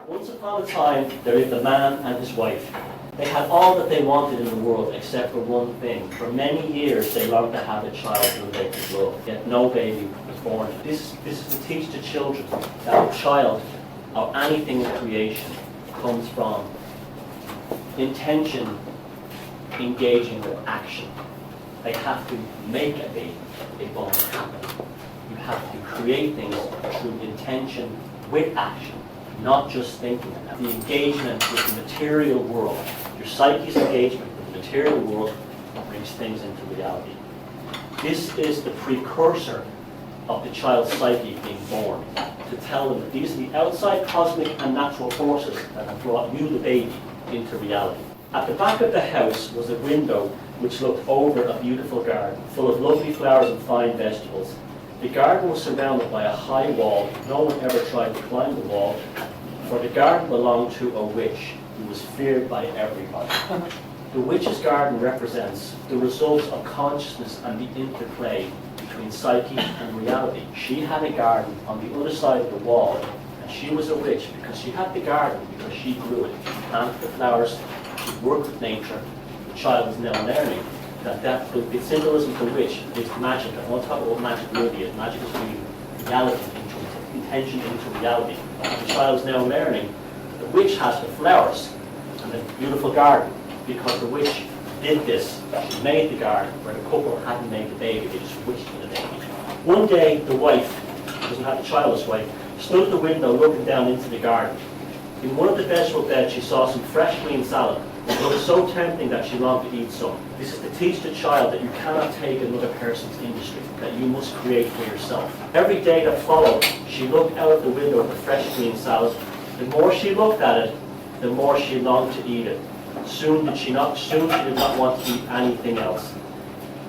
Once upon a time, there lived a man and his wife. They had all that they wanted in the world except for one thing. For many years, they longed to have a child whom they could love, yet no baby was born. This is to teach the children that a child, or anything in creation, comes from intention engaging with action. They have to make a baby. It won't happen. You have to create things through intention with action, not just thinking. The engagement with the material world, your psyche's engagement with the material world brings things into reality. This is the precursor of the child's psyche being born, to tell them that these are the outside cosmic and natural forces that have brought you, the baby, into reality. At the back of the house was a window which looked over a beautiful garden, full of lovely flowers and fine vegetables. The garden was surrounded by a high wall. No one ever tried to climb the wall, for the garden belonged to a witch who was feared by everybody. The witch's garden represents the results of consciousness and the interplay between psyche and reality. She had a garden on the other side of the wall, and she was a witch because she had the garden because she grew it. She planted the flowers, she worked with nature. The child is now learning that the symbolism for which is magic. I want to talk about what magic really is. Magic is bringing reality into intention into reality. The child is now learning that the witch has the flowers and the beautiful garden because the witch did this. She made the garden where the couple hadn't made the baby, they just wished for the baby. One day the wife, who doesn't have the childless wife, stood at the window looking down into the garden. In one of the vegetable beds she saw some fresh green salad. It was so tempting that she longed to eat some. This is to teach the child that you cannot take another person's industry, that you must create for yourself. Every day that followed, she looked out of the window at the fresh green salad. The more she looked at it, the more she longed to eat it. Soon she did not want to eat anything else.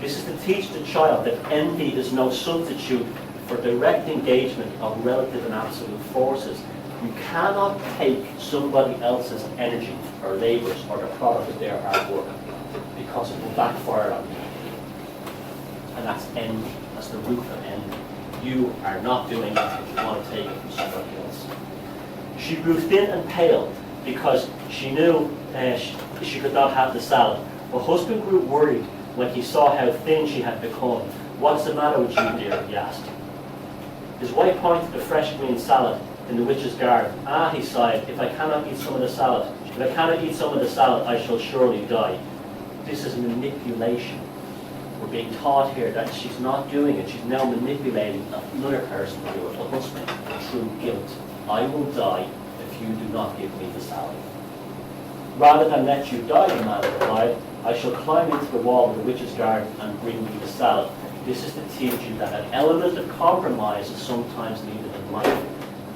This is to teach the child that envy is no substitute for direct engagement of relative and absolute forces. You cannot take somebody else's energy or labors or the product of their hard work because it will backfire on you. And that's envy. That's the root of envy. You are not doing it if you want to take it from somebody else. She grew thin and pale because she knew she could not have the salad. Her husband grew worried when he saw how thin she had become. "What's the matter with you, dear?" he asked. His wife pointed to the fresh green salad in the witch's garden. "Ah," he sighed, if I cannot eat some of the salad, I shall surely die." This is manipulation. We're being taught here that she's not doing it. She's now manipulating another person to do it, a husband, through guilt. "I will die if you do not give me the salad." "Rather than let you die," the man replied, "I shall climb into the wall of the witch's garden and bring you the salad." This is to teach you that an element of compromise is sometimes needed in life.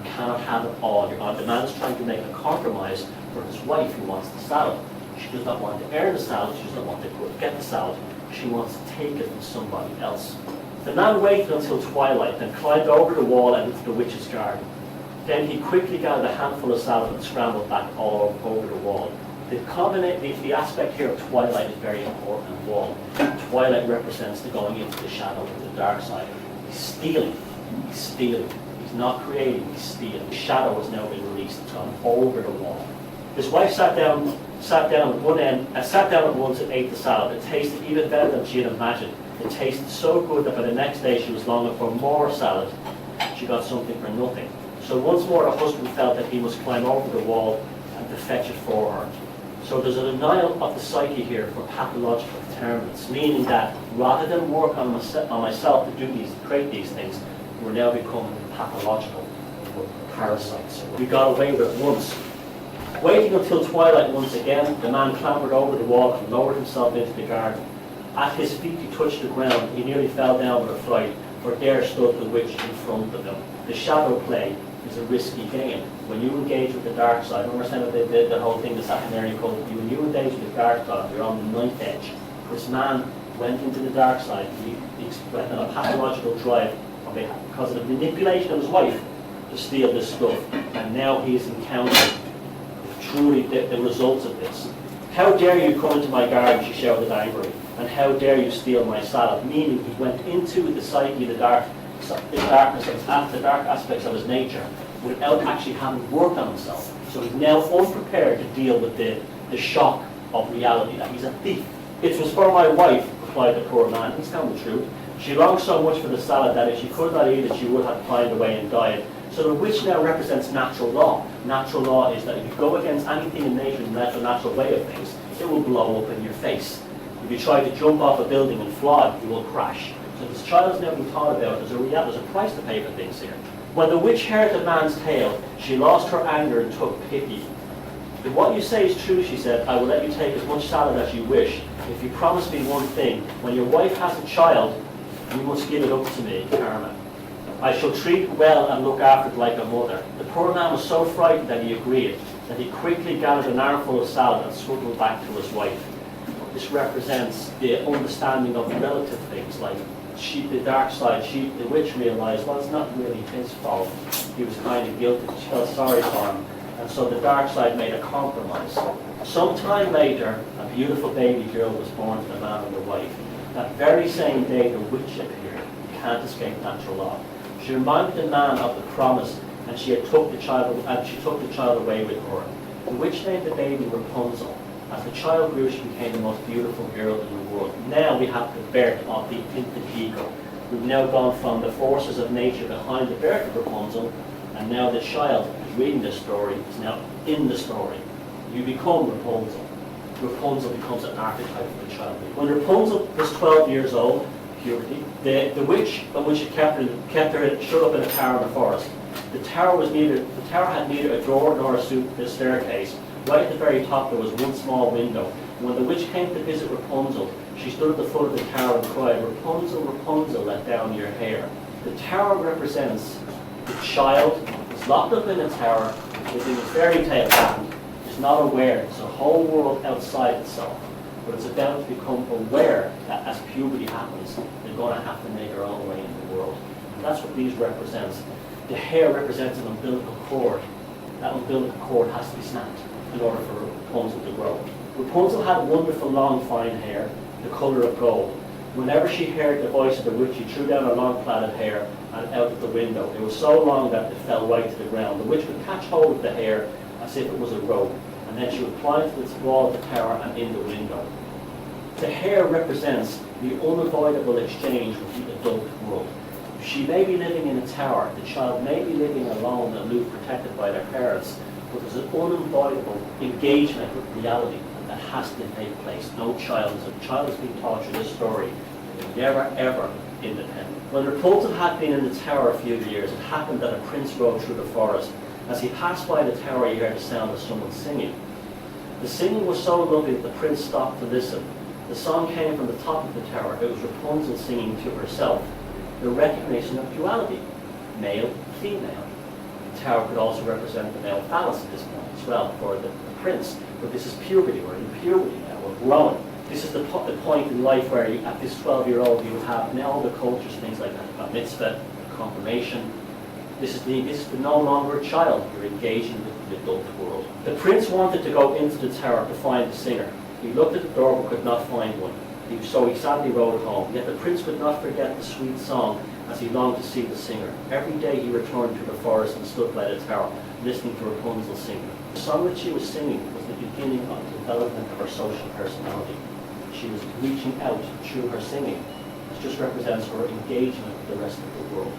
You cannot have it all. The man is trying to make a compromise for his wife who wants the salad. She does not want to earn the salad. She does not want to get the salad. She wants to take it from somebody else. The man waited until twilight, then climbed over the wall and into the witch's garden. Then he quickly gathered a handful of salad and scrambled back all over the wall. The aspect here of twilight is very important in the wall. Twilight represents the going into the shadow of the dark side. He's stealing. He's stealing. He's not creating, he's stealing. The shadow has now been released. It's gone over the wall. His wife sat down at one end, sat down at once and ate the salad. It tasted even better than she had imagined. It tasted so good that by the next day she was longing for more salad. She got something for nothing. So once more her husband felt that he must climb over the wall and to fetch it for her. So there's a denial of the psyche here for pathological determinants, meaning that rather than work on myself to create these things, we're now becoming pathological parasites. We got away with it once. Waiting until twilight once again, the man clambered over the wall and lowered himself into the garden. At his feet he touched the ground. He nearly fell down with a fright, for there stood the witch in front of him. The shadow play is a risky game. When you engage with the dark side, I remember saying the whole thing that's happened there, when you engage with the dark side, you're on the knife edge. This man went into the dark side. He went on a pathological drive because of the manipulation of his wife to steal this stuff. And now he is encountering truly the results of this. "How dare you come into my garden," she shouted angrily, "and how dare you steal my salad?" Meaning he went into the psyche, the dark aspects of his nature, without actually having worked on himself. So he's now unprepared to deal with the shock of reality, that he's a thief. It was for my wife, replied the poor man. He's telling the truth. She longed so much for the salad that if she could not eat it, she would have pined away and died. So the witch now represents natural law. Natural law is that if you go against anything in nature, the natural way of things, it will blow up in your face. If you try to jump off a building and fly, you will crash. So this child's never been thought about. There's a price to pay for things here. When the witch heard the man's tale, she lost her anger and took pity. If what you say is true, she said, I will let you take as much salad as you wish. If you promise me one thing, when your wife has a child, you must give it up to me, Carmen. I shall treat it well and look after it like a mother. The poor man was so frightened that he agreed, that he quickly gathered an armful of salad and smuggled back to his wife. This represents the understanding of relative things, like the dark side. The witch realized, well, it's not really his fault. He was kind of guilty. She felt sorry for him. And so the dark side made a compromise. Sometime later, a beautiful baby girl was born to the man and the wife. That very same day, the witch appeared. You can't escape natural law. She reminded the man of the promise, and she took the child away with her. The witch named the baby Rapunzel. As the child grew, she became the most beautiful girl in the world. Now we have the birth of the infant ego. We've now gone from the forces of nature behind the birth of Rapunzel, and now the child who's reading this story is now in the story. You become Rapunzel. Rapunzel becomes an archetype for the child. When Rapunzel was 12 years old, puberty, the witch kept her shut up in a tower in the forest. The tower had neither a door nor a staircase. Right at the very top there was one small window. When the witch came to visit Rapunzel, she stood at the foot of the tower and cried, Rapunzel, Rapunzel, let down your hair. The tower represents the child who's locked up in a tower within a fairy tale land, is not aware. There's a whole world outside itself. But it's about to become aware that as puberty happens, they're going to have to make their own way in the world. And that's what these represents. The hair represents an umbilical cord. That umbilical cord has to be snapped in order for Rapunzel to grow. Rapunzel had wonderful long fine hair, the colour of gold. Whenever she heard the voice of the witch, she threw down her long plaited hair and out of the window. It was so long that it fell right to the ground. The witch would catch hold of the hair as if it was a rope, and then she would climb to the wall of the tower and in the window. The hair represents the unavoidable exchange with the adult world. She may be living in a tower, the child may be living alone, aloof, protected by their parents, but there's an unavoidable engagement with reality that has to take place. No child is being taught through this story. They're never, ever independent. When Rapunzel had been in the tower a few years, it happened that a prince rode through the forest. As he passed by the tower, he heard the sound of someone singing. The singing was so lovely that the prince stopped to listen. The song came from the top of the tower. It was Rapunzel singing to herself. The recognition of duality, male, female. The tower could also represent the male phallus at this point as well for the prince. But this is puberty. We're in puberty now. We're growing. This is the point in life where at this 12-year-old you would have all the cultures, things like that, bar mitzvah, confirmation. This is no longer a child. You're engaging with the adult world. The prince wanted to go into the tower to find the singer. He looked at the door but could not find one. So he sadly rode home. Yet the prince could not forget the sweet song as he longed to see the singer. Every day he returned to the forest and stood by the tower, listening to Rapunzel singing. The song that she was singing was the beginning of the development of her social personality. She was reaching out through her singing. It just represents her engagement with the rest of the world.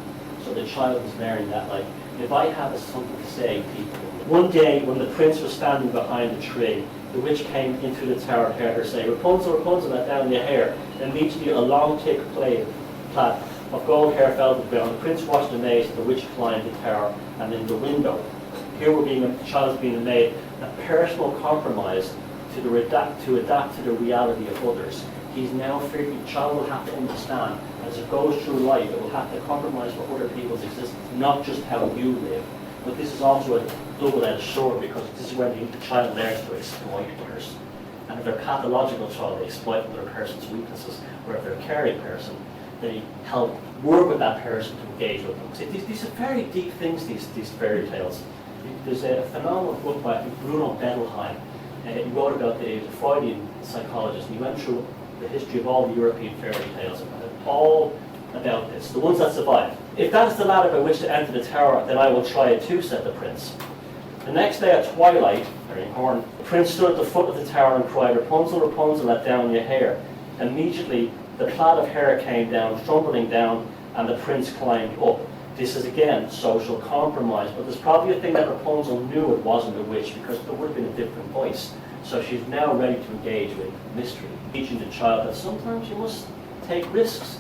So the child is learning that, like, if I have something to say, people. One day, when the prince was standing behind a tree, the witch came into the tower and heard her say, Rapunzel, Rapunzel, let down your hair. And immediately a long, thick plait of gold hair fell to the ground. The prince watched amazed as the witch climbed the tower and in the window. Here the child is being made a personal compromise to adapt to the reality of others. He's now free. The child will have to understand, as it goes through life, it will have to compromise for other people's existence, not just how you live. But this is also a double-edged sword, because this is when the child learns to exploit others. And if they're a pathological child, they exploit another person's weaknesses. Or if they're a caring person, they help work with that person to engage with them. See, these are very deep things, these fairy tales. There's a phenomenal book by Bruno Bettelheim. He wrote about the Freudian psychologist, and he went through the history of all the European fairy tales, and all about this, the ones that survived. If that is the ladder by which to enter the tower, then I will try it too, said the prince. The next day at twilight, very important, the prince stood at the foot of the tower and cried, "Rapunzel, Rapunzel, let down your hair." Immediately, the plait of hair came down, tumbling down, and the prince climbed up. This is again social compromise, but there's probably a thing that Rapunzel knew it wasn't a witch because there would have been a different voice. So she's now ready to engage with mystery, teaching the child that sometimes you must take risks.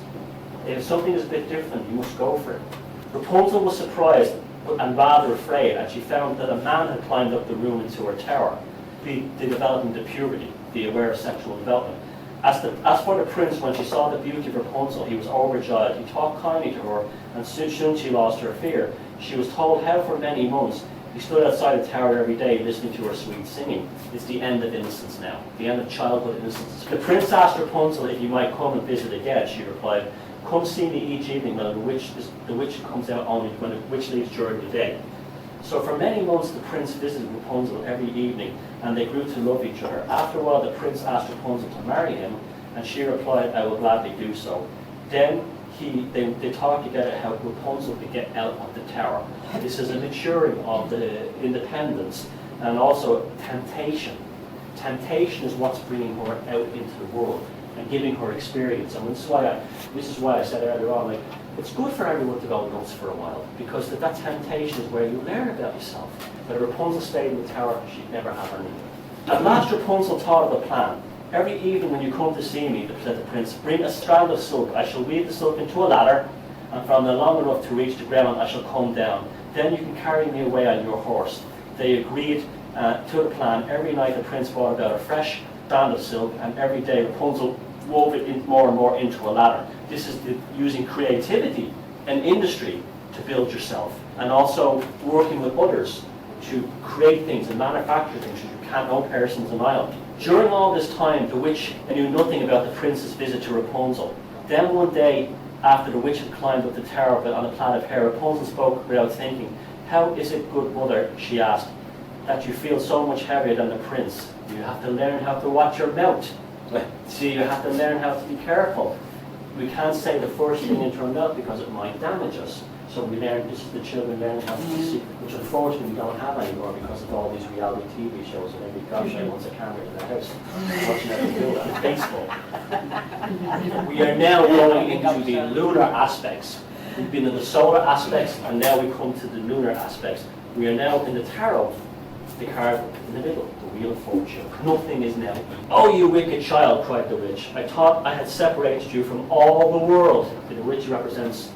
If something is a bit different, you must go for it. Rapunzel was surprised and rather afraid as she found that a man had climbed up the room into her tower, the development of puberty, the aware of sexual development. As for the prince, when she saw the beauty of Rapunzel, he was overjoyed. He talked kindly to her, and soon she lost her fear. She was told how for many months he stood outside the tower every day listening to her sweet singing. It's the end of innocence now, the end of childhood innocence. The prince asked Rapunzel if he might come and visit again. She replied, "Come see me each evening when the witch comes out only when the witch leaves during the day." So for many months the prince visited Rapunzel every evening, and they grew to love each other. After a while the prince asked Rapunzel to marry him, and she replied, "I will gladly do so." Then they talked together how Rapunzel could get out of the tower. This is a maturing of the independence and also temptation. Temptation is what's bringing her out into the world and giving her experience. And this is why I said earlier on, like, it's good for everyone to go nuts for a while, because that temptation is where you learn about yourself. But Rapunzel stayed in the tower, she'd never have anything. At last Rapunzel thought of a plan. "Every evening when you come to see me," said the prince, "bring a strand of silk. I shall weave the silk into a ladder, and from there long enough to reach the ground I shall come down. Then you can carry me away on your horse." They agreed to the plan. Every night the prince brought about a fresh strand of silk, and every day Rapunzel wove it in more and more into a ladder. This is using creativity and industry to build yourself, and also working with others to create things and manufacture things. You can't, no person's an island. During all this time, the witch knew nothing about the prince's visit to Rapunzel. Then one day, after the witch had climbed up the tower on a plait of hair, Rapunzel spoke without thinking. "How is it, good mother," she asked, "that you feel so much heavier than the prince? You have to learn how to watch your mouth. See, you have to learn how to be careful. We can't say the first thing into our mouth because it might damage us. So we learn, this is the children learning how to be secret, which unfortunately we don't have anymore because of all these reality TV shows and every gosh wants a camera in their house. Watching every do that. Baseball. We are now going into the lunar aspects. We've been in the solar aspects and now we come to the lunar aspects. We are now in the tarot, the card in the middle, the Wheel of Fortune. Nothing is now. "Oh, you wicked child," cried the witch. "I thought I had separated you from all the world." The witch represents,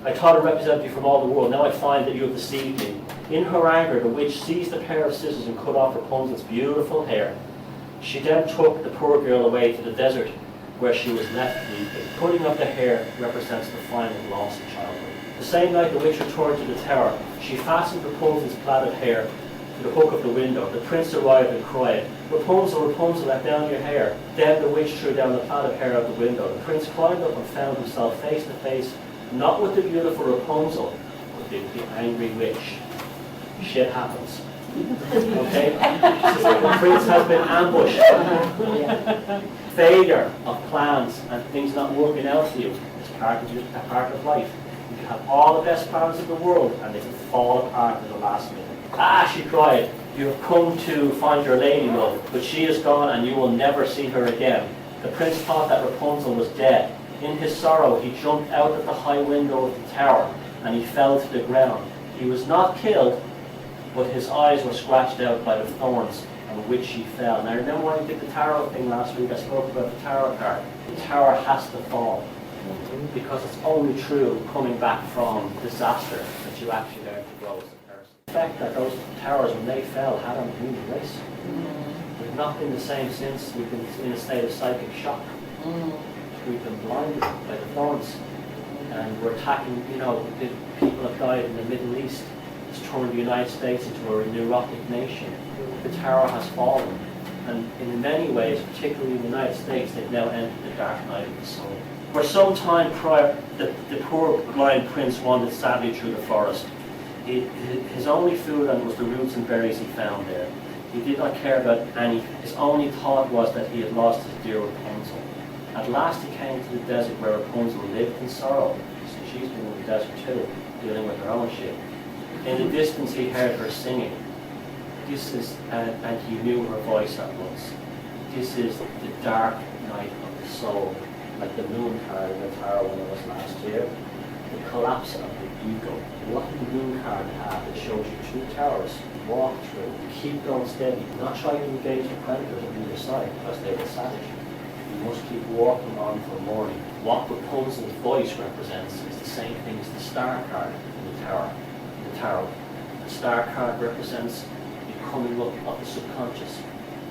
"I thought I represented you from all the world. Now I find that you have deceived me." In her anger, the witch seized a pair of scissors and cut off Rapunzel's beautiful hair. She then took the poor girl away to the desert where she was left weeping. Cutting off the hair represents the final loss of childhood. The same night the witch returned to the tower. She fastened Rapunzel's plait of hair to the hook of the window. The prince arrived and cried, "Rapunzel, Rapunzel, let down your hair." Then the witch threw down the plait of hair out the window. The prince climbed up and found himself face to face, not with the beautiful Rapunzel, but with the angry witch. Shit happens. Okay? The prince has been ambushed. Failure of plans and things not working out for you is a part of life. You can have all the best plans in the world and they can fall apart at the last minute. "Ah," she cried, "you have come to find your lady love, but she is gone and you will never see her again." The prince thought that Rapunzel was dead. In his sorrow, he jumped out of the high window of the tower and he fell to the ground. He was not killed, but his eyes were scratched out by the thorns on which he fell. Now remember when I did the tarot thing last week, I spoke about the tarot card. The tower has to fall, because it's only true coming back from disaster that you actually learn to grow as a person. The fact that those towers, when they fell, had a human race. We've not been the same since. We've been in a state of psychic shock. We've been blinded by the thorns, and we're attacking, the people have died in the Middle East. It's turned the United States into a neurotic nation. The tower has fallen, and in many ways, particularly in the United States, they've now entered the dark night of the soul. For some time prior, the poor blind prince wandered sadly through the forest. His only food was the roots and berries he found there. He did not care about anything. His only thought was that he had lost his dear Rapunzel. At last he came to the desert where Rapunzel lived in sorrow. So she's been in the desert too, dealing with her own shit. In the distance he heard her singing. This is, and he knew her voice at once. This is the dark night of the soul, like the moon card in the tarot when it was last year. The collapse of the ego. What did the moon card have that shows you two towers? Walk through, keep going steady, not try to engage the predators on either side because they will savage you. You must keep walking on for morning. What Rapunzel's voice represents is the same thing as the star card in the tarot. The star card represents the coming up of the subconscious,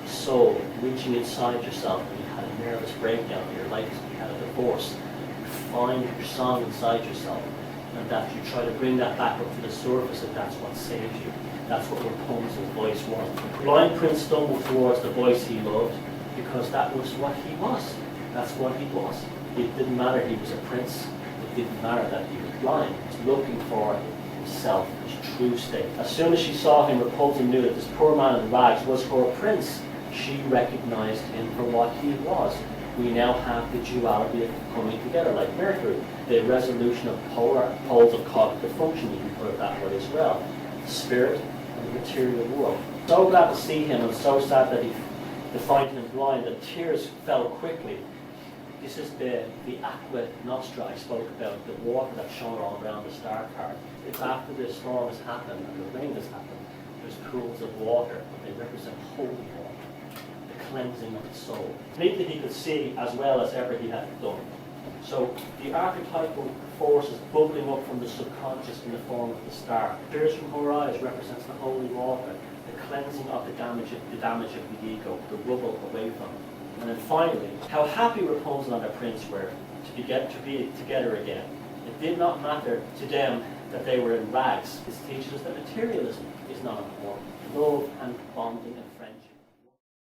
the soul reaching inside yourself when you had a nervous breakdown in your life, you had a divorce. You find your song inside yourself, and that you try to bring that back up to the surface, and that's what saves you. That's what Rapunzel's voice was. The blind prince stumbled towards the voice he loved because that was what he was. That's what he was. It didn't matter he was a prince. It didn't matter that he was blind. He was looking for himself, his true state. As soon as she saw him, Rapunzel knew that this poor man in rags was her prince. She recognized him for what he was. We now have the duality of coming together, like Mercury, the resolution of poles of cognitive function, you can put it that way as well. The spirit and the material world. So glad to see him, and so sad that to find him blind, that tears fell quickly. This is the aqua nostra I spoke about, the water that shone all around the star card. It's after the storm has happened and the rain has happened, there's pools of water, but they represent holy water, the cleansing of the soul. Neatly he could see as well as ever he had done. So the archetypal forces bubbling up from the subconscious in the form of the star. Tears from her eyes represents the holy water, the cleansing of the damage of the ego, the rubble away from it. And then finally, how happy Rapunzel and her prince were to be together again. It did not matter to them that they were in rags. This teaches us that materialism is not important. Love and bonding